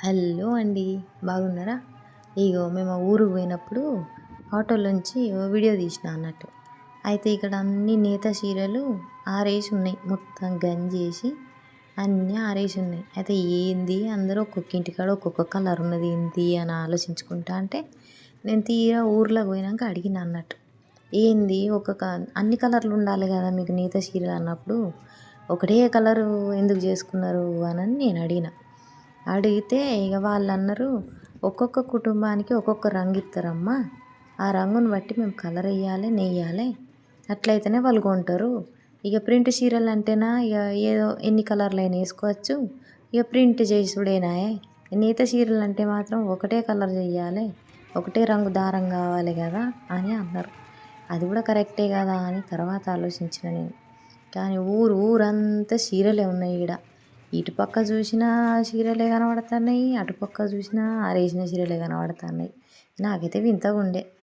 Hello అండి. బాగున్నారా? ఇగో మేము ఆ ఊరుకి పోయినప్పుడు ఆటోలోంచి ఓ వీడియో తీసిన అన్నట్టు. అయితే ఇక్కడ అన్ని నేత చీరలు ఆరేసున్నాయి. మొత్తం గంజేసి అన్నీ ఆరేసున్నాయి. అయితే ఏంది అందరూ ఒక్కొక్క ఇంటికాడ ఒక్కొక్క కలర్ ఉన్నది ఏంది అని ఆలోచించుకుంటా అంటే నేను తీరా ఊర్లోకి పోయినాక అడిగిన అన్నట్టు. ఏంది అన్ని కలర్లు ఉండాలి కదా మీకు నేత చీరలు అన్నప్పుడు ఒకటే కలరు ఎందుకు చేసుకున్నారు అని నేను అడిగిన. అడిగితే ఇక వాళ్ళన్నారు, ఒక్కొక్క కుటుంబానికి ఒక్కొక్క రంగు ఇస్తారమ్మా. ఆ రంగుని బట్టి మేము కలర్ ఎయ్యాలి, నెయ్యాలి. అట్లయితేనే వాళ్ళు కొంటారు. ఇక ప్రింట్ చీరలు అంటేనా ఇక ఏదో ఎన్ని కలర్లైనా వేసుకోవచ్చు. ఇక ప్రింట్ చేసుడేనాయే. నేత చీరలు అంటే మాత్రం ఒకటే కలర్ చెయ్యాలి, ఒకటే రంగు దారం కావాలి కదా అని అన్నారు. అది కూడా కరెక్టే కదా అని తర్వాత ఆలోచించిన నేను. కానీ ఊరంతా చీరలే ఉన్నాయి ఈడ. ఇటుపక్క చూసినా చీరలే కనబడుతున్నాయి, అటుపక్క చూసినా ఆరేసిన చీరలే కనబడుతున్నాయి. నాకైతే వింతగా ఉండే.